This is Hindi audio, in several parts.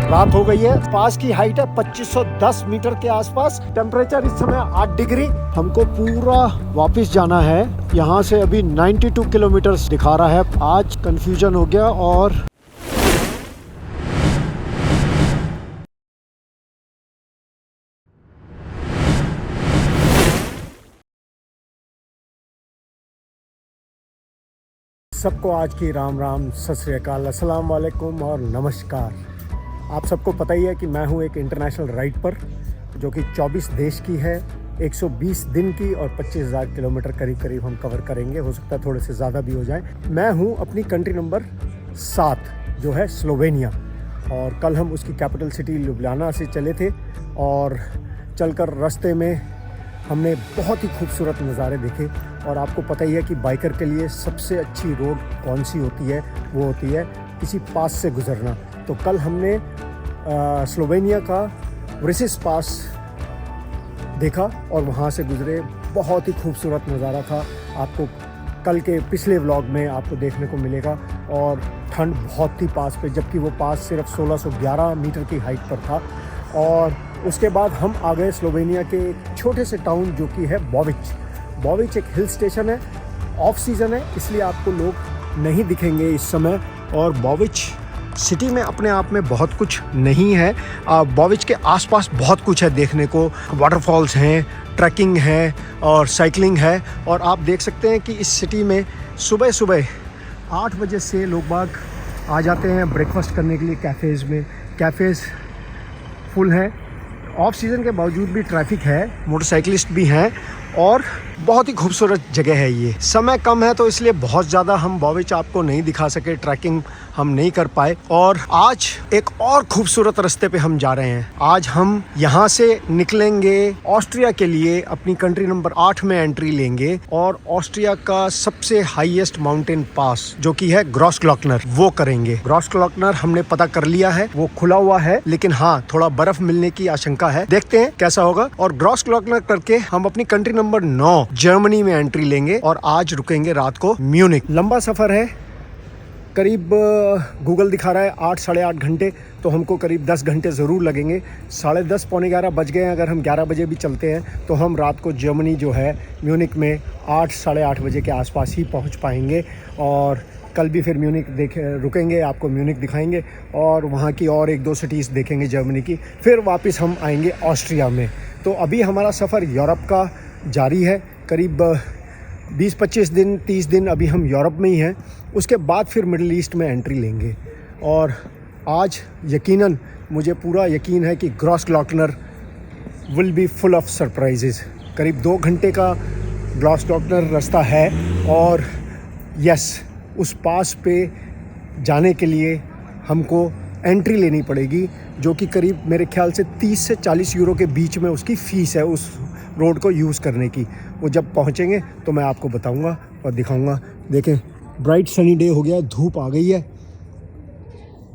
रात हो गई है। पास की हाइट है 2510 मीटर के आसपास। टेम्परेचर इस समय 8 डिग्री। हमको पूरा वापस जाना है। यहाँ से अभी 92 किलोमीटर दिखा रहा है। आज कंफ्यूजन हो गया और सबको आज की राम राम, सत श्री अकाल, अस्सलाम वालेकुम और नमस्कार। आप सबको पता ही है कि मैं हूं एक इंटरनेशनल राइड पर जो कि 24 देश की है, 120 दिन की और 25,000 किलोमीटर करीब करीब हम कवर करेंगे। हो सकता है थोड़े से ज़्यादा भी हो जाए। मैं हूं अपनी कंट्री नंबर 7 जो है स्लोवेनिया, और कल हम उसकी कैपिटल सिटी ल्यूब्लियाना से चले थे और चलकर रास्ते में हमने बहुत ही खूबसूरत नज़ारे देखे। और आपको पता ही है कि बाइकर के लिए सबसे अच्छी रोड कौन सी होती है, वो होती है किसी पास से गुजरना। तो कल हमने स्लोवेनिया का व्रिसिस पास देखा और वहाँ से गुजरे। बहुत ही खूबसूरत नज़ारा था। आपको कल के पिछले व्लॉग में आपको देखने को मिलेगा। और ठंड बहुत थी पास पे, जबकि वो पास सिर्फ 1611 मीटर की हाइट पर था। और उसके बाद हम आ गए स्लोवेनिया के एक छोटे से टाउन जो कि है बॉविच। बॉविच एक हिल स्टेशन है, ऑफ सीज़न है, इसलिए आपको लोग नहीं दिखेंगे इस समय। और बॉविच सिटी में अपने आप में बहुत कुछ नहीं है। बॉविच के आसपास बहुत कुछ है देखने को। वाटरफॉल्स हैं, ट्रैकिंग है और साइकिलिंग है। और आप देख सकते हैं कि इस सिटी में सुबह सुबह 8 बजे से लोग बाग आ जाते हैं ब्रेकफास्ट करने के लिए कैफ़ेज़ में। कैफ़ेज़ फुल हैं। ऑफ सीज़न के बावजूद भी ट्रैफिक है, मोटरसाइकिलिस्ट भी हैं और बहुत ही खूबसूरत जगह है ये। समय कम है तो इसलिए बहुत ज़्यादा हम बॉविच आपको नहीं दिखा सके, ट्रैकिंग हम नहीं कर पाए। और आज एक और खूबसूरत रास्ते पे हम जा रहे हैं। आज हम यहाँ से निकलेंगे ऑस्ट्रिया के लिए, अपनी कंट्री नंबर 8 में एंट्री लेंगे और ऑस्ट्रिया का सबसे हाईएस्ट माउंटेन पास जो कि है ग्रॉसग्लॉकनर, वो करेंगे। ग्रॉसग्लॉकनर हमने पता कर लिया है, वो खुला हुआ है, लेकिन हाँ थोड़ा बर्फ मिलने की आशंका है। देखते हैं कैसा होगा। और ग्रॉसग्लॉकनर करके हम अपनी कंट्री नंबर 9 जर्मनी में एंट्री लेंगे और आज रुकेंगे रात को म्यूनिक। लंबा सफ़र है, करीब गूगल दिखा रहा है 8 साढ़े 8 घंटे, तो हमको करीब 10 घंटे ज़रूर लगेंगे। 10:30 पौने 11 बज गए हैं। अगर हम 11 बजे भी चलते हैं तो हम रात को जर्मनी जो है म्यूनिक में 8 साढ़े 8 बजे के आसपास ही पहुंच पाएंगे। और कल भी फिर म्यूनिक रुकेंगे, आपको म्यूनिक दिखाएंगे और वहाँ की और 1-2 सिटीज़ देखेंगे जर्मनी की। फिर वापस हम आएंगे ऑस्ट्रिया में। तो अभी हमारा सफ़र यूरोप का जारी है। करीब 20-25 दिन 30 दिन अभी हम यूरोप में ही हैं। उसके बाद फिर मिडिल ईस्ट में एंट्री लेंगे। और आज यकीनन मुझे पूरा यकीन है कि Grossglockner will be full of surprises. करीब 2 घंटे का ग्रॉसग्लॉकनर रास्ता है और यस, उस पास पे जाने के लिए हमको एंट्री लेनी पड़ेगी, जो कि करीब मेरे ख्याल से 30 से 40 यूरो के बीच में उसकी फ़ीस है उस रोड को यूज़ करने की। वो जब पहुँचेंगे तो मैं आपको बताऊँगा और दिखाऊँगा। देखें, ब्राइट सनी डे हो गया, धूप आ गई है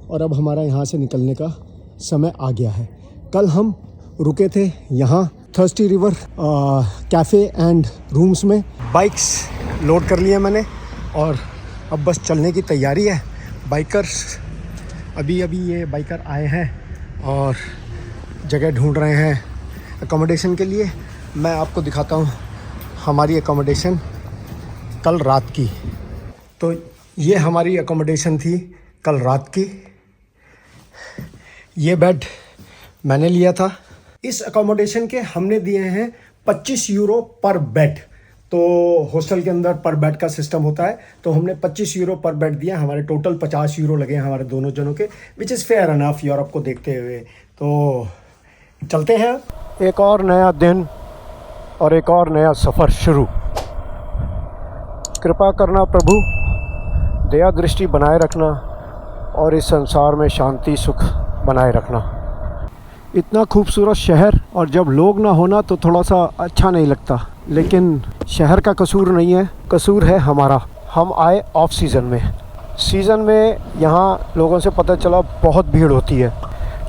और अब हमारा यहाँ से निकलने का समय आ गया है। कल हम रुके थे यहाँ thirsty river cafe and rooms में। बाइक्स लोड कर लिए मैंने और अब बस चलने की तैयारी है। बाइकर्स अभी ये बाइकर आए हैं और जगह ढूंढ रहे हैं अकोमोडेशन के लिए। मैं आपको दिखाता हूँ हमारी अकोमोडेशन कल रात की। तो ये हमारी अकोमोडेशन थी कल रात की। ये बेड मैंने लिया था। इस अकोमोडेशन के हमने दिए हैं 25 यूरो पर बेड। तो हॉस्टल के अंदर पर बेड का सिस्टम होता है, तो हमने 25 यूरो पर बेड दिया। हमारे टोटल 50 यूरो लगे हमारे दोनों जनों के, which is fair enough Europe को देखते हुए। तो चलते हैं। एक और नया दिन और एक और नया सफ़र शुरू। कृपा करना प्रभु, दया दृष्टि बनाए रखना और इस संसार में शांति सुख बनाए रखना। इतना खूबसूरत शहर और जब लोग ना होना तो थोड़ा सा अच्छा नहीं लगता, लेकिन शहर का कसूर नहीं है, कसूर है हमारा। हम आए ऑफ सीज़न में। सीज़न में यहाँ लोगों से पता चला बहुत भीड़ होती है।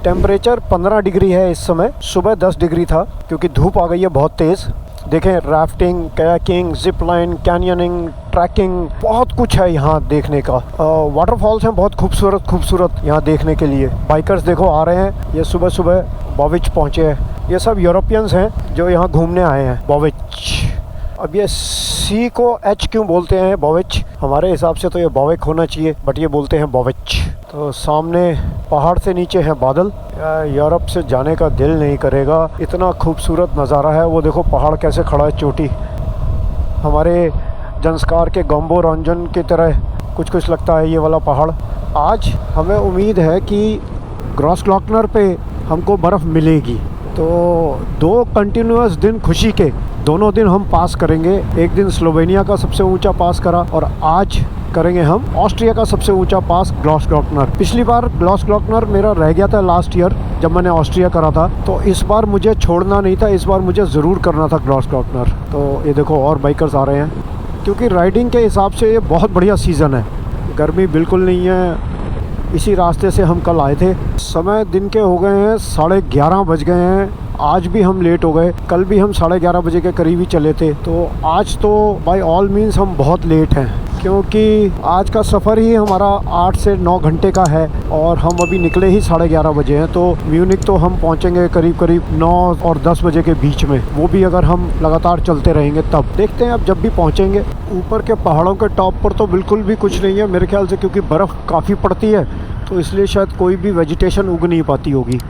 टेम्परेचर 15 डिग्री है इस समय, सुबह 10 डिग्री था क्योंकि धूप आ गई है बहुत तेज़। देखें, rafting, kayaking, zip line, canyoning, trekking, बहुत कुछ है यहाँ देखने का। वाटरफॉल्स हैं बहुत खूबसूरत खूबसूरत यहाँ देखने के लिए। बाइकर्स देखो आ रहे हैं, ये सुबह सुबह बॉविच पहुँचे हैं। ये सब यूरोपियंस हैं जो यहाँ घूमने आए हैं बॉविच। अब ये सी को एच क्यों बोलते हैं बॉविच? हमारे हिसाब से तो ये बॉविक होना चाहिए, बट ये बोलते हैं बॉविच। तो सामने पहाड़ से नीचे हैं बादल। यूरोप से जाने का दिल नहीं करेगा, इतना खूबसूरत नज़ारा है। वो देखो पहाड़ कैसे खड़ा है, चोटी हमारे जंस्कार के गम्बो रंजन की तरह कुछ लगता है ये वाला पहाड़। आज हमें उम्मीद है कि ग्रॉसग्लॉकनर पे हमको बर्फ़ मिलेगी। तो 2 कंटिन्यूअस दिन खुशी के, दोनों दिन हम पास करेंगे। एक दिन स्लोवेनिया का सबसे ऊंचा पास करा और आज करेंगे हम ऑस्ट्रिया का सबसे ऊंचा पास ग्रॉसग्लॉकनर। पिछली बार ग्रॉसग्लॉकनर मेरा रह गया था लास्ट ईयर जब मैंने ऑस्ट्रिया करा था, तो इस बार मुझे छोड़ना नहीं था, इस बार मुझे ज़रूर करना था ग्रॉसग्लॉकनर। तो ये देखो और बाइकर्स आ रहे हैं, क्योंकि राइडिंग के हिसाब से ये बहुत बढ़िया सीज़न है। गर्मी बिल्कुल नहीं है। इसी रास्ते से हम कल आए थे। समय दिन के हो गए हैं 11:30 बज गए हैं। आज भी हम लेट हो गए, कल भी हम 11:30 बजे के करीब ही चले थे। तो आज तो बाय ऑल मीन्स हम बहुत लेट हैं, क्योंकि आज का सफ़र ही हमारा 8 से 9 घंटे का है और हम अभी निकले ही 11:30 बजे हैं। तो म्यूनिक तो हम पहुंचेंगे करीब 9 और 10 बजे के बीच में, वो भी अगर हम लगातार चलते रहेंगे तब। देखते हैं अब जब भी पहुंचेंगे। ऊपर के पहाड़ों के टॉप पर तो बिल्कुल भी कुछ नहीं है मेरे ख्याल से, क्योंकि बर्फ़ काफ़ी पड़ती है, तो इसलिए शायद कोई भी वेजिटेशन उग नहीं पाती होगी।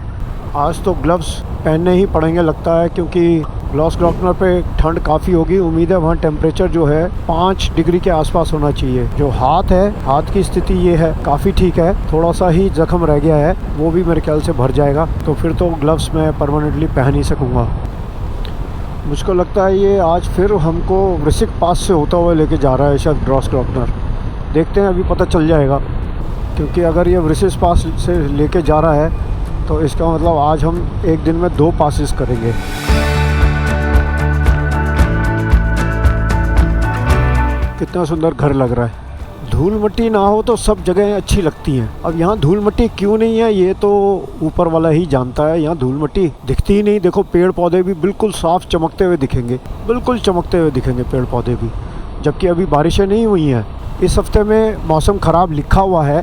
आज तो ग्लव्स पहनने ही पड़ेंगे लगता है, क्योंकि ग्रॉसग्लॉकनर पे ठंड काफ़ी होगी। उम्मीद है वहाँ टेम्परेचर जो है 5 डिग्री के आसपास होना चाहिए। जो हाथ है, हाथ की स्थिति ये है, काफ़ी ठीक है। थोड़ा सा ही जख्म रह गया है, वो भी मेरे ख्याल से भर जाएगा। तो फिर तो ग्लव्स मैं परमानेंटली पहन ही सकूँगा। मुझको लगता है ये आज फिर हमको वृश्चिक पास से होता हुआ लेके जा रहा है शायद ग्रॉसग्लॉकनर। देखते हैं, अभी पता चल जाएगा। क्योंकि अगर ये वृश्चिक पास से लेके जा रहा है तो इसका मतलब आज हम एक दिन में 2 पासेस करेंगे। कितना सुंदर घर लग रहा है। धूल मिट्टी ना हो तो सब जगह अच्छी लगती हैं। अब यहाँ धूल मिट्टी क्यों नहीं है ये तो ऊपर वाला ही जानता है। यहाँ धूल मिट्टी दिखती ही नहीं। देखो पेड़ पौधे भी बिल्कुल साफ चमकते हुए दिखेंगे, बिल्कुल चमकते हुए दिखेंगे पेड़ पौधे भी, जबकि अभी बारिशें नहीं हुई हैं। इस हफ्ते में मौसम ख़राब लिखा हुआ है।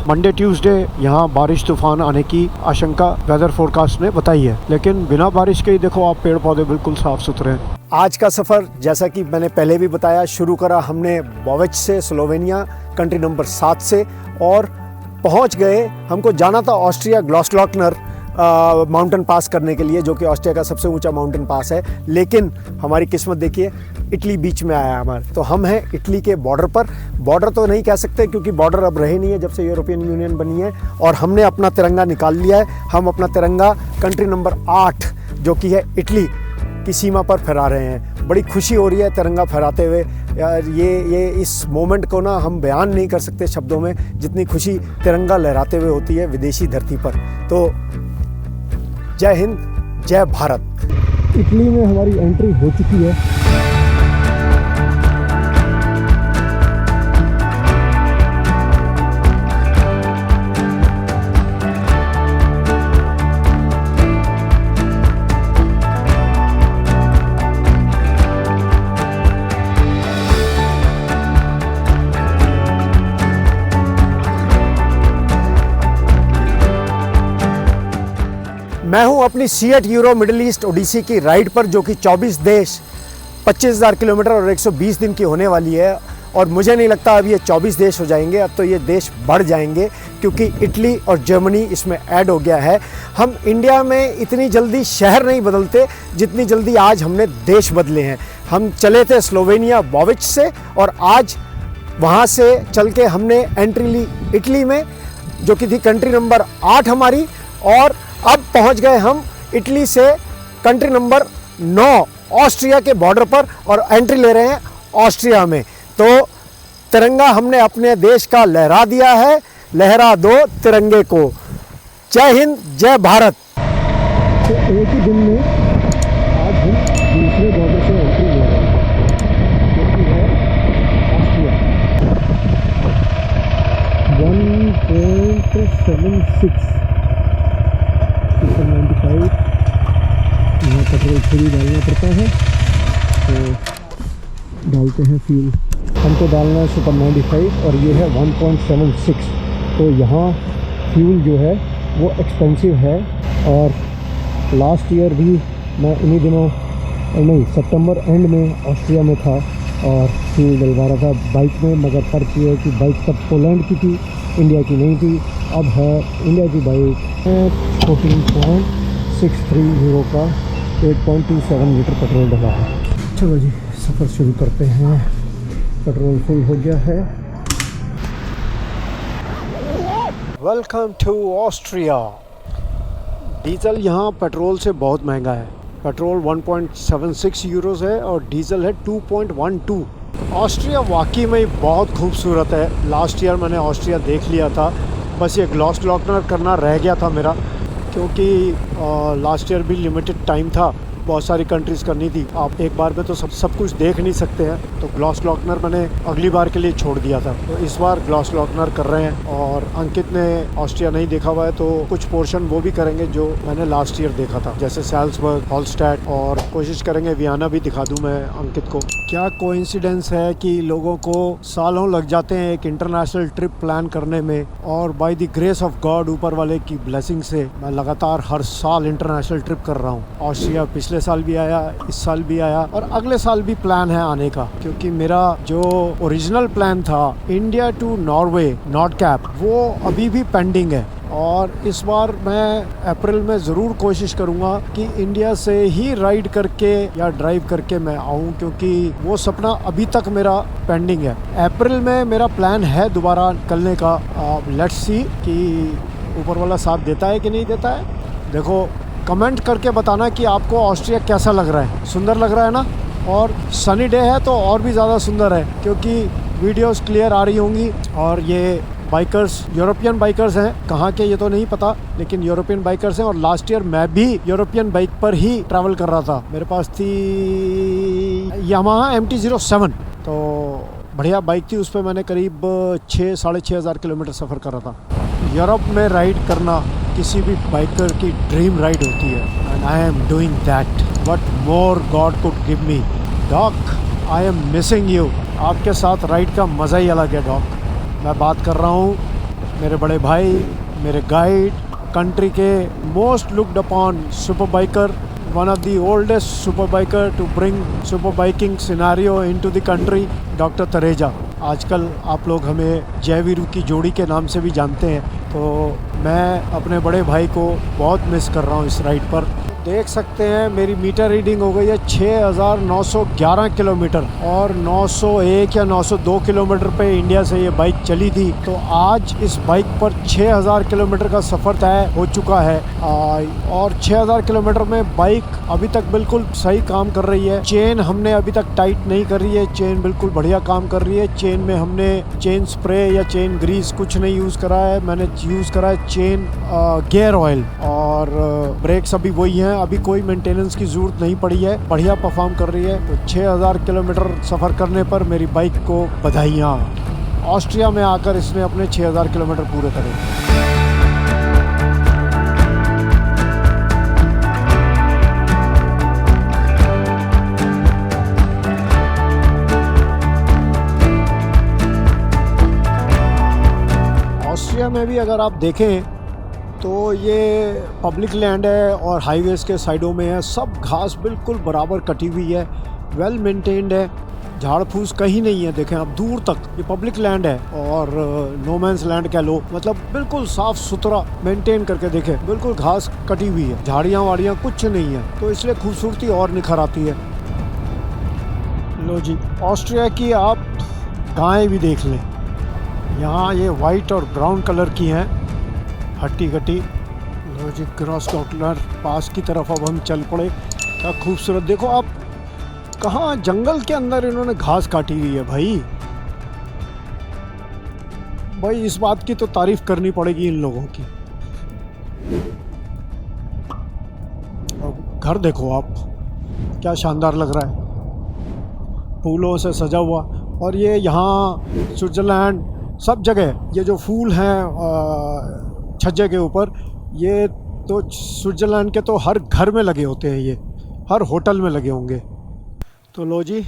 मंडे ट्यूसडे यहाँ बारिश तूफान आने की आशंका वेदर फोरकास्ट ने बताई है, लेकिन बिना बारिश के ही देखो आप पेड़ पौधे बिल्कुल साफ सुथरे हैं। आज का सफ़र जैसा कि मैंने पहले भी बताया, शुरू करा हमने बॉविच से, स्लोवेनिया कंट्री नंबर 7 से, और पहुँच गए। हमको जाना था ऑस्ट्रिया ग्रॉसग्लॉकनर माउंटेन पास करने के लिए, जो कि ऑस्ट्रिया का सबसे ऊंचा माउंटेन पास है। लेकिन हमारी किस्मत देखिए, इटली बीच में आया हमारे। तो हम हैं इटली के बॉर्डर पर। बॉर्डर तो नहीं कह सकते क्योंकि बॉर्डर अब रहे नहीं है जब से यूरोपियन यूनियन बनी है, और हमने अपना तिरंगा निकाल लिया है। हम अपना तिरंगा कंट्री नंबर 8 जो कि है इटली की सीमा पर फहरा रहे हैं। बड़ी खुशी हो रही है तिरंगा फहराते हुए। यार ये इस मोमेंट को ना हम बयान नहीं कर सकते शब्दों में, जितनी खुशी तिरंगा लहराते हुए होती है विदेशी धरती पर। तो जय हिंद, जय भारत। इटली में हमारी एंट्री हो चुकी है। मैं हूं अपनी CEAT Euro Middle East Odyssey की राइड पर, जो कि 24 देश 25,000 किलोमीटर और 120 दिन की होने वाली है। और मुझे नहीं लगता अब ये 24 देश हो जाएंगे, अब तो ये देश बढ़ जाएंगे, क्योंकि इटली और जर्मनी इसमें ऐड हो गया है। हम इंडिया में इतनी जल्दी शहर नहीं बदलते जितनी जल्दी आज हमने देश बदले हैं। हम चले थे स्लोवेनिया बॉविच से, और आज वहाँ से चल के हमने एंट्री ली इटली में, जो कि थी कंट्री नंबर 8 हमारी। और अब पहुंच गए हम इटली से कंट्री नंबर 9 ऑस्ट्रिया के बॉर्डर पर, और एंट्री ले रहे हैं ऑस्ट्रिया में। तो तिरंगा हमने अपने देश का लहरा दिया है। लहरा दो तिरंगे को। जय हिंद, जय भारत। तो एक ही दिन में आज हम दूसरे बॉर्डर से एंट्री ले रहे हैं, जो कि है ऑस्ट्रिया। 1.76 95 यहाँ पेट्रोल फ्री डालना पड़ता है। डालते हैं फ्यूल। हमको डालना है सुपर 95 और ये है 1.76। तो यहाँ फ्यूल जो है वो एक्सपेंसिव है। और लास्ट ईयर भी मैं इन्हीं दिनों नहीं सितंबर एंड में ऑस्ट्रिया में था और फ्यूल डलवा रहा था बाइक में। मगर फ़र्क ये है कि बाइक तब पोलैंड की थी, इंडिया की नहीं थी। अब है इंडिया की बाइक। 14.63 यूरो का 8.27 लीटर पेट्रोल डला है। चलो जी सफ़र शुरू करते हैं। पेट्रोल फुल हो गया है। Welcome to Austria. डीजल यहाँ पेट्रोल से बहुत महंगा है। पेट्रोल 1.76 यूरोज़ है और डीजल है 2.12। ऑस्ट्रिया वाकई में बहुत खूबसूरत है। लास्ट ईयर मैंने ऑस्ट्रिया देख लिया था, बस ये ग्लॉसग्लॉकनर करना रह गया था मेरा, क्योंकि लास्ट ईयर भी लिमिटेड टाइम था, बहुत सारी कंट्रीज़ करनी थी। आप एक बार में तो सब कुछ देख नहीं सकते हैं, तो ग्लॉसग्लॉकनर मैंने अगली बार के लिए छोड़ दिया था। तो इस बार ग्लॉसग्लॉकनर कर रहे हैं और अंकित ने ऑस्ट्रिया नहीं देखा हुआ है तो कुछ पोर्शन वो भी करेंगे जो मैंने लास्ट ईयर देखा था, जैसे सैल्सबर्ग, हॉलस्टैट, और कोशिश करेंगे वियना भी दिखा दूँ मैं अंकित को। क्या कोइंसिडेंस है कि लोगों को सालों लग जाते हैं एक इंटरनेशनल ट्रिप प्लान करने में, और by the grace of God, ऊपर वाले की ब्लेसिंग से, मैं लगातार हर साल इंटरनेशनल ट्रिप कर रहा हूँ। ऑस्ट्रिया पिछले साल भी आया, इस साल भी आया और अगले साल भी प्लान है आने का, क्योंकि मेरा जो ओरिजिनल प्लान था India to Norway North Cape, वो अभी भी पेंडिंग है। और इस बार मैं अप्रैल में ज़रूर कोशिश करूँगा कि इंडिया से ही राइड करके या ड्राइव करके मैं आऊँ, क्योंकि वो सपना अभी तक मेरा पेंडिंग है। अप्रैल में मेरा प्लान है दोबारा निकलने का। लेट्स सी कि ऊपर वाला साथ देता है कि नहीं देता है। देखो, कमेंट करके बताना कि आपको ऑस्ट्रिया कैसा लग रहा है। सुंदर लग रहा है ना? और सनी डे है तो और भी ज़्यादा सुंदर है, क्योंकि वीडियोस क्लियर आ रही होंगी। और ये बाइकर्स यूरोपियन बाइकर्स हैं, कहाँ के ये तो नहीं पता, लेकिन यूरोपियन बाइकर्स हैं। और लास्ट ईयर मैं भी यूरोपियन बाइक पर ही ट्रैवल कर रहा था। मेरे पास थी यामाहा MT-07, तो बढ़िया बाइक थी। उस पर मैंने करीब 6-6.5 हज़ार किलोमीटर सफ़र कर रहा था। यूरोप में राइड करना किसी भी बाइकर की ड्रीम राइड होती है, and I am doing that. What more God could give me. Doc, I am missing you. आपके साथ राइड का मज़ा ही अलग है डॉक। मैं बात कर रहा हूँ मेरे बड़े भाई, मेरे गाइड, कंट्री के most looked upon super biker, one of the oldest super biker to bring super biking scenario into the country, doctor Tareja. आजकल आप लोग हमें जय वीरू की जोड़ी के नाम से भी जानते हैं। तो मैं अपने बड़े भाई को बहुत मिस कर रहा हूँ इस राइड पर। देख सकते हैं मेरी मीटर रीडिंग हो गई है 6,911 किलोमीटर, और 901 या 902 किलोमीटर पे इंडिया से ये बाइक चली थी। तो आज इस बाइक पर 6,000 किलोमीटर का सफ़र तय हो चुका है। और 6,000 किलोमीटर में बाइक अभी तक बिल्कुल सही काम कर रही है। चेन हमने अभी तक टाइट नहीं कर रही है, चेन बिल्कुल बढ़िया काम कर रही है। चेन में हमने चेन स्प्रे या चेन ग्रीस कुछ नहीं यूज़ करा है, मैंने यूज़ करा है चेन गियर ऑयल, और ब्रेक्स अभी वही हैं। अभी कोई मेंटेनेंस की ज़रूरत नहीं पड़ी है, बढ़िया परफॉर्म कर रही है। तो 6,000 किलोमीटर सफ़र करने पर मेरी बाइक को बधाइयाँ। ऑस्ट्रिया में आकर इसने अपने 6,000 किलोमीटर पूरे करे। ऑस्ट्रिया में भी अगर आप देखें तो ये पब्लिक लैंड है और हाईवेज़ के साइडों में है। सब घास बिल्कुल बराबर कटी हुई है, वेल मेंटेन्ड है, झाड़ फूस कहीं नहीं है। देखें आप दूर तक, ये पब्लिक लैंड है और नो मैंस लैंड कह लो, मतलब बिल्कुल साफ़ सुथरा मेंटेन करके देखें। बिल्कुल घास कटी हुई है, झाड़ियाँ वाड़ियाँ कुछ नहीं है, तो इसलिए खूबसूरती और निखर आती है। लो जी, ऑस्ट्रिया की आप गायें भी देख लें। यहाँ ये वाइट और ब्राउन कलर की हैं, हट्टी कट्टी। लो जी, ग्लॉसग्लॉकनर पास की तरफ अब हम चल पड़े। क्या खूबसूरत, देखो आप, कहाँ जंगल के अंदर इन्होंने घास काटी हुई है भाई। इस बात की तो तारीफ करनी पड़ेगी इन लोगों की। अब घर देखो आप, क्या शानदार लग रहा है, फूलों से सजा हुआ। और ये यहाँ स्विट्ज़रलैंड सब जगह ये जो फूल हैं छज्जे के ऊपर, ये तो स्विट्ज़रलैंड के तो हर घर में लगे होते हैं, ये हर होटल में लगे होंगे। तो लो जी,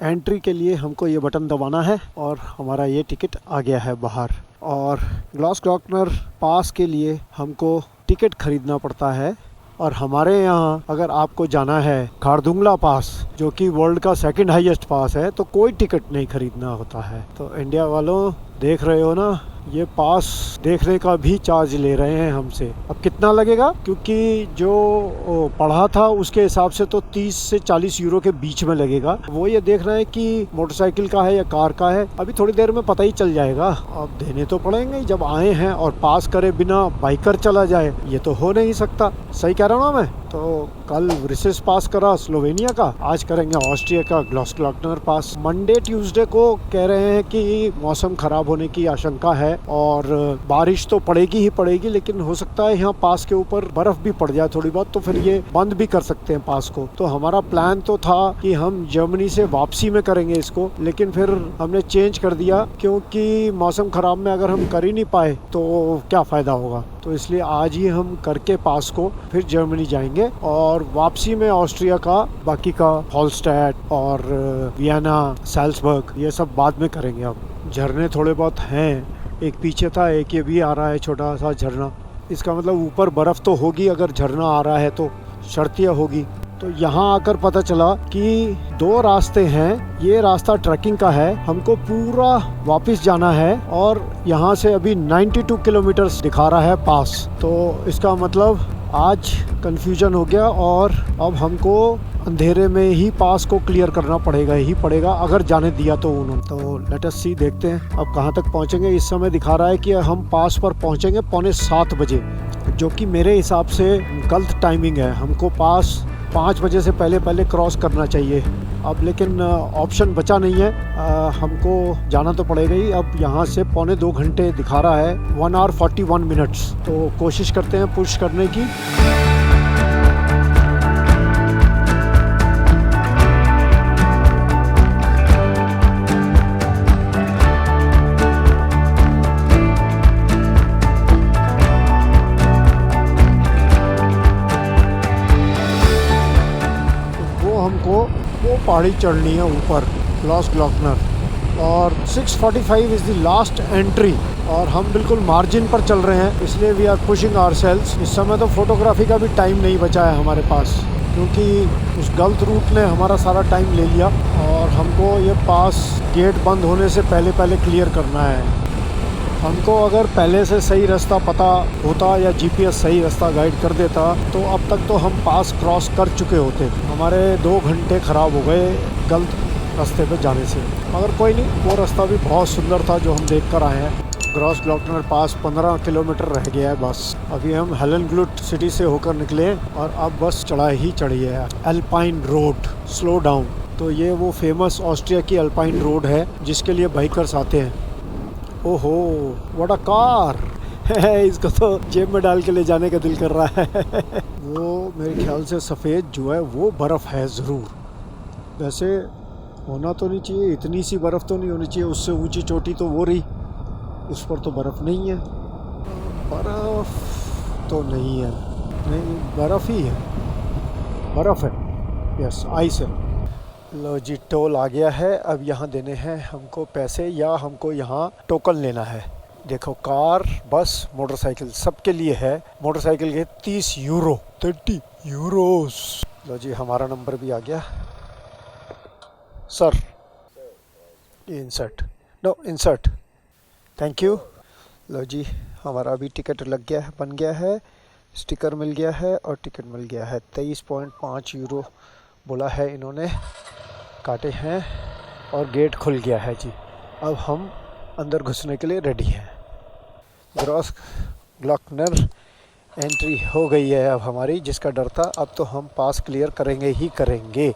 एंट्री के लिए हमको ये बटन दबाना है और हमारा ये टिकट आ गया है बाहर। और ग्लॉसग्लॉकनर पास के लिए हमको टिकट खरीदना पड़ता है। और हमारे यहाँ अगर आपको जाना है खारदुंगला पास, जो कि वर्ल्ड का सेकंड हाईएस्ट पास है, तो कोई टिकट नहीं खरीदना होता है। तो इंडिया वालों, देख रहे हो ना, ये पास देखने का भी चार्ज ले रहे हैं हमसे। अब कितना लगेगा, क्योंकि जो पढ़ा था उसके हिसाब से तो 30 से 40 यूरो के बीच में लगेगा। वो ये देख रहे हैं कि मोटरसाइकिल का है या कार का है, अभी थोड़ी देर में पता ही चल जाएगा। अब देने तो पड़ेंगे जब आए हैं, और पास करे बिना बाइकर चला जाए ये तो हो नहीं सकता। सही कह रहा हूँ ना मैं? तो कल रिसेस पास करा स्लोवेनिया का, आज करेंगे ऑस्ट्रिया का ग्लॉसग्लॉकनर पास। मंडे ट्यूसडे को कह रहे हैं कि मौसम खराब होने की आशंका है और बारिश तो पड़ेगी ही पड़ेगी, लेकिन हो सकता है यहाँ पास के ऊपर बर्फ भी पड़ जाए थोड़ी बहुत, तो फिर ये बंद भी कर सकते हैं पास को। तो हमारा प्लान तो था कि हम जर्मनी से वापसी में करेंगे इसको, लेकिन फिर हमने चेंज कर दिया, क्योंकि मौसम खराब में अगर हम कर ही नहीं पाए तो क्या फ़ायदा होगा। तो इसलिए आज ही हम करके पास को फिर जर्मनी जाएंगे, और वापसी में ऑस्ट्रिया का बाकी का हॉलस्टैट और वियना, सैल्सबर्ग, ये सब बाद में करेंगे। अब झरने थोड़े बहुत हैं, एक पीछे था, एक ये भी आ रहा है छोटा सा झरना। इसका मतलब ऊपर बर्फ़ तो होगी, अगर झरना आ रहा है तो शर्तियाँ होगी। तो यहाँ आकर पता चला कि 2 रास्ते हैं। ये रास्ता ट्रैकिंग का है, हमको पूरा वापस जाना है, और यहाँ से अभी 92 किलोमीटर्स दिखा रहा है पास। तो इसका मतलब आज कंफ्यूजन हो गया, और अब हमको अंधेरे में ही पास को क्लियर करना पड़ेगा अगर जाने दिया तो उन्होंने। तो लेट अस सी, देखते हैं अब कहाँ तक पहुँचेंगे। इस समय दिखा रहा है कि हम पास पर पहुँचेंगे 6:45 बजे, जो कि मेरे हिसाब से गलत टाइमिंग है। हमको पास 5 बजे से पहले क्रॉस करना चाहिए। अब लेकिन ऑप्शन बचा नहीं है, हमको जाना तो पड़ेगा ही। अब यहाँ से 2.25 घंटे दिखा रहा है, 1 hour 41 minutes। तो कोशिश करते हैं पुश करने की। वो पहाड़ी चढ़नी है ऊपर ग्लॉसग्लॉकनर, और 6:45 इज़ द लास्ट एंट्री, और हम बिल्कुल मार्जिन पर चल रहे हैं, इसलिए वी आर पुशिंग आवरसेल्व्स। इस समय तो फोटोग्राफी का भी टाइम नहीं बचा है हमारे पास, क्योंकि उस गलत रूट ने हमारा सारा टाइम ले लिया, और हमको ये पास गेट बंद होने से पहले क्लियर करना है। हमको अगर पहले से सही रास्ता पता होता या जीपीएस सही रास्ता गाइड कर देता, तो अब तक तो हम पास क्रॉस कर चुके होते। हमारे 2 घंटे ख़राब हो गए गलत रास्ते पे जाने से। मगर कोई नहीं, वो रास्ता भी बहुत सुंदर था जो हम देख कर आए हैं। ग्लॉसग्लॉकनर पास 15 किलोमीटर रह गया है बस। अभी हम हेलेनग्लुट सिटी से होकर निकले, और अब बस चढ़ाई है अल्पाइन रोड, स्लो डाउन। तो ये वो फेमस ऑस्ट्रिया की अल्पाइन रोड है जिसके लिए बाइकर्स आते हैं। ओहो, व्हाट अ कार है, इसको तो जेब में डाल के ले जाने का दिल कर रहा है। वो मेरे ख्याल से सफ़ेद जो है वो बर्फ़ है ज़रूर। वैसे होना तो नहीं चाहिए, इतनी सी बर्फ़ तो नहीं होनी चाहिए। उससे ऊंची चोटी तो वो रही, उस पर तो बर्फ़ नहीं है। बर्फ़ तो नहीं है, नहीं बर्फ़ ही है, बर्फ़ है, यस, आइस है। लो जी, टोल आ गया है। अब यहाँ देने हैं हमको पैसे, या हमको यहाँ टोकन लेना है। देखो, कार, बस, मोटरसाइकिल सबके लिए है। मोटरसाइकिल के 30 यूरो, 30 यूरोस। लो जी, हमारा नंबर भी आ गया। Sir, insert, no insert, thank you. लो जी, हमारा अभी टिकट लग गया है, बन गया है, स्टिकर मिल गया है और टिकट मिल गया है। 23.5 यूरो बोला है इन्होंने, काटे हैं, और गेट खुल गया है जी। अब हम अंदर घुसने के लिए रेडी हैं। ग्लॉसग्लॉकनर एंट्री हो गई है अब हमारी, जिसका डर था। अब तो हम पास क्लियर करेंगे ही करेंगे।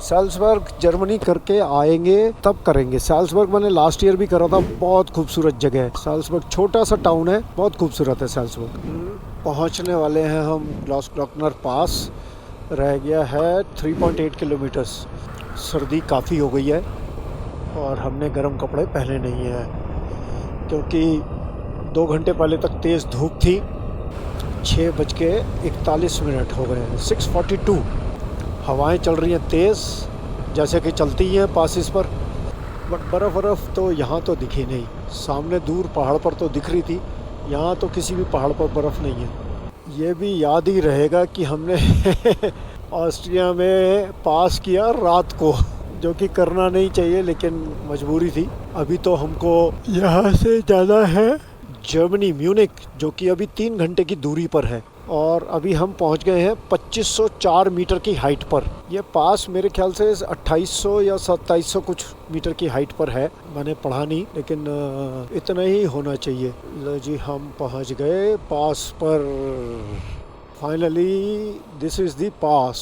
सैल्सबर्ग जर्मनी करके आएंगे तब करेंगे। सैल्सबर्ग मैंने लास्ट ईयर भी करा था, बहुत खूबसूरत जगह है सैल्सबर्ग। छोटा सा टाउन है, बहुत खूबसूरत है सैल्सबर्ग। पहुंचने वाले हैं हम ग्लॉसग्लॉकनर पास। रह गया है 3.8 किलोमीटर्स। सर्दी काफ़ी हो गई है, और हमने गर्म कपड़े पहने नहीं हैं, क्योंकि 2 घंटे पहले तक तेज़ धूप थी। 6:41 हो गए हैं, 6:42। हवाएं चल रही हैं तेज़, जैसे कि चलती ही हैं पासिस पर, बट बर्फ़ तो यहाँ तो दिखी नहीं। सामने दूर पहाड़ पर तो दिख रही थी, यहाँ तो किसी भी पहाड़ पर बर्फ़ नहीं है। ये भी याद ही रहेगा कि हमने ऑस्ट्रिया में पास किया रात को, जो कि करना नहीं चाहिए लेकिन मजबूरी थी। अभी तो हमको यहाँ से जाना है जर्मनी, म्यूनिक, जो कि अभी 3 घंटे की दूरी पर है। और अभी हम पहुंच गए हैं 2504 मीटर की हाइट पर। ये पास मेरे ख्याल से 2800 या 2700 कुछ मीटर की हाइट पर है, मैंने पढ़ा नहीं, लेकिन इतना ही होना चाहिए। लो जी, हम पहुंच गए पास पर। फाइनली दिस इज़ द पास।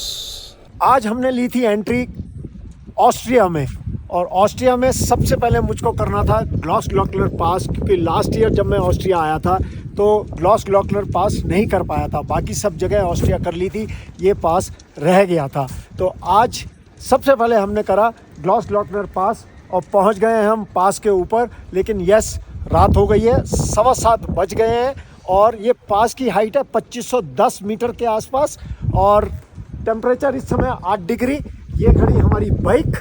आज हमने ली थी एंट्री ऑस्ट्रिया में, और ऑस्ट्रिया में सबसे पहले मुझको करना था ग्लॉसग्लॉकलर पास, क्योंकि लास्ट ईयर जब मैं ऑस्ट्रिया आया था तो ग्लॉसग्लॉकलर पास नहीं कर पाया था। बाकी सब जगह ऑस्ट्रिया कर ली थी, ये पास रह गया था। तो आज सबसे पहले हमने करा ग्लॉसग्लॉकलर पास और पहुंच गए हैं हम पास के ऊपर। लेकिन यस, रात हो गई है, 7:15 बज गए हैं और ये पास की हाइट है 2510 मीटर के आसपास और टेम्परेचर इस समय 8 डिग्री। ये खड़ी हमारी बाइक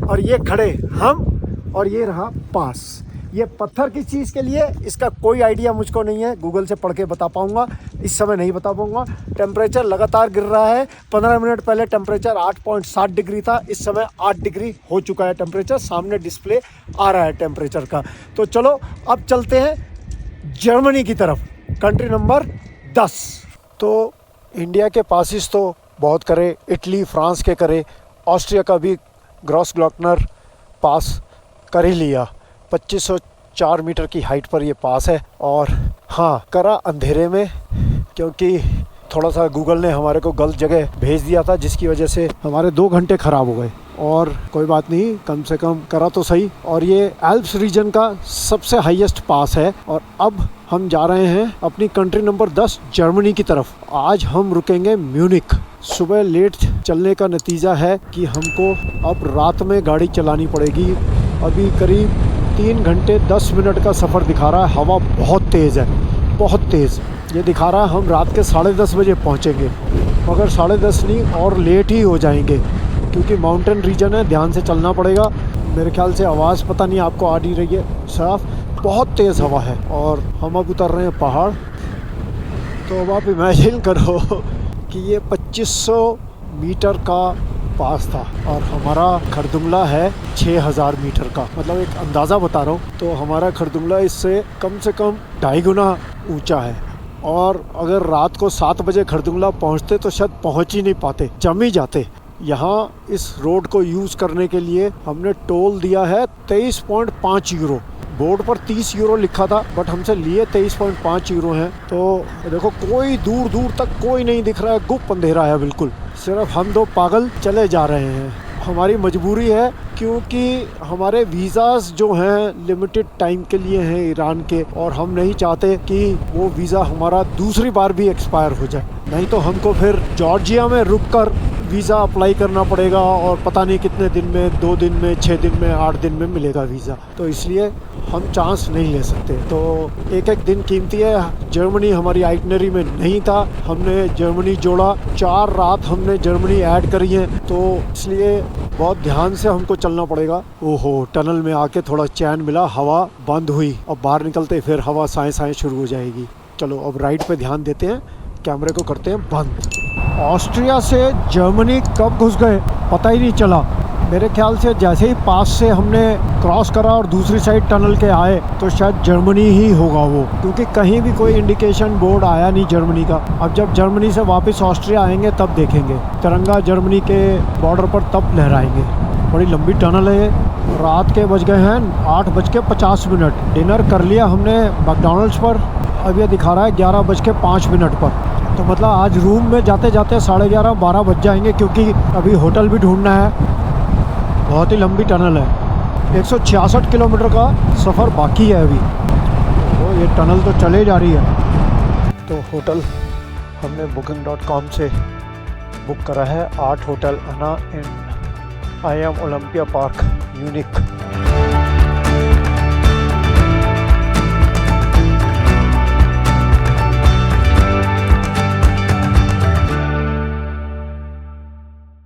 और ये खड़े हम और ये रहा पास। ये पत्थर किस चीज़ के लिए, इसका कोई आइडिया मुझको नहीं है, गूगल से पढ़ के बता पाऊँगा, इस समय नहीं बता पाऊँगा। टेम्परेचर लगातार गिर रहा है। 15 मिनट पहले टेम्परेचर 8.7 डिग्री था, इस समय 8 डिग्री हो चुका है टेम्परेचर। सामने डिस्प्ले आ रहा है टेम्परेचर का। तो चलो अब चलते हैं जर्मनी की तरफ, कंट्री नंबर 10। तो इंडिया के पासिस तो बहुत करे, इटली फ्रांस के करे, ऑस्ट्रिया का भी ग्लॉसग्लॉकलर पास कर ही लिया। 2504 मीटर की हाइट पर ये पास है। और हाँ, करा अंधेरे में, क्योंकि थोड़ा सा गूगल ने हमारे को गलत जगह भेज दिया था, जिसकी वजह से हमारे 2 घंटे ख़राब हो गए। और कोई बात नहीं, कम से कम करा तो सही। और ये एल्प्स रीजन का सबसे हाईएस्ट पास है। और अब हम जा रहे हैं अपनी कंट्री नंबर 10 जर्मनी की तरफ। आज हम रुकेंगे म्यूनिक। सुबह लेट चलने का नतीजा है कि हमको अब रात में गाड़ी चलानी पड़ेगी। अभी करीब 3 घंटे 10 मिनट का सफ़र दिखा रहा है। हवा बहुत तेज़ है, बहुत तेज़। ये दिखा रहा है हम रात के 10:30 बजे पहुँचेंगे, मगर 10:30 नहीं और लेट ही हो जाएंगे, क्योंकि माउंटेन रीजन है, ध्यान से चलना पड़ेगा। मेरे ख्याल से आवाज़ पता नहीं आपको आ नहीं रही है साफ, बहुत तेज़ हवा है। और हम अब उतर रहे हैं पहाड़। तो अब आप इमेजिन करो कि ये 2500 मीटर का पास था और हमारा खरदुंगला है 6000 मीटर का। मतलब एक अंदाज़ा बता रहा हूँ, तो हमारा खरदुंगला इससे कम से कम 2.5 गुना ऊंचा है। और अगर रात को 7 बजे खरदुंगला पहुँचते तो शायद पहुँच ही नहीं पाते, जम ही जाते। यहाँ इस रोड को यूज़ करने के लिए हमने टोल दिया है 23.5 यूरो। बोर्ड पर 30 यूरो लिखा था, बट हमसे लिए 23.5 यूरो हैं। तो देखो, कोई दूर दूर तक कोई नहीं दिख रहा है, गुप्त अंधेरा है बिल्कुल। सिर्फ हम 2 पागल चले जा रहे हैं। हमारी मजबूरी है, क्योंकि हमारे वीज़ास जो हैं लिमिटेड टाइम के लिए हैं ईरान के, और हम नहीं चाहते कि वो वीज़ा हमारा दूसरी बार भी एक्सपायर हो जाए। नहीं तो हमको फिर जॉर्जिया में रुककर वीज़ा अप्लाई करना पड़ेगा, और पता नहीं कितने दिन में, 2 दिन में, 6 दिन में, 8 दिन में मिलेगा वीज़ा। तो इसलिए हम चांस नहीं ले सकते। तो एक दिन कीमती है। जर्मनी हमारी आइटनरी में नहीं था, हमने जर्मनी जोड़ा। 4 रात हमने जर्मनी ऐड करी है, तो इसलिए बहुत ध्यान से हमको चलना पड़ेगा। ओहो, टनल में आके थोड़ा चैन मिला, हवा बंद हुई। अब बाहर निकलते फिर हवा साए साए शुरू हो जाएगी। चलो अब राइड पे ध्यान देते हैं, कैमरे को करते हैं बंद। ऑस्ट्रिया से जर्मनी कब घुस गए पता ही नहीं चला। मेरे ख्याल से जैसे ही पास से हमने क्रॉस करा और दूसरी साइड टनल के आए तो शायद जर्मनी ही होगा वो, क्योंकि कहीं भी कोई इंडिकेशन बोर्ड आया नहीं जर्मनी का। अब जब जर्मनी से वापस ऑस्ट्रिया आएंगे तब देखेंगे, तिरंगा जर्मनी के बॉर्डर पर तब लहराएंगे। बड़ी लंबी टनल है। रात के बज गए हैं 8:50। डिनर कर लिया हमने मैकडॉनल्ड्स पर, अब ये दिखा रहा है 11:05 पर। तो मतलब आज रूम में जाते जाते 11:30-12 बज जाएंगे, क्योंकि अभी होटल भी ढूंढना है। बहुत ही लंबी टनल है, 166 किलोमीटर का सफ़र बाकी है अभी। तो ये टनल तो चले जा रही है। तो होटल हमने booking.com से बुक करा है, 8 होटल अना इन IM ओलंपिया पार्क म्यूनिक।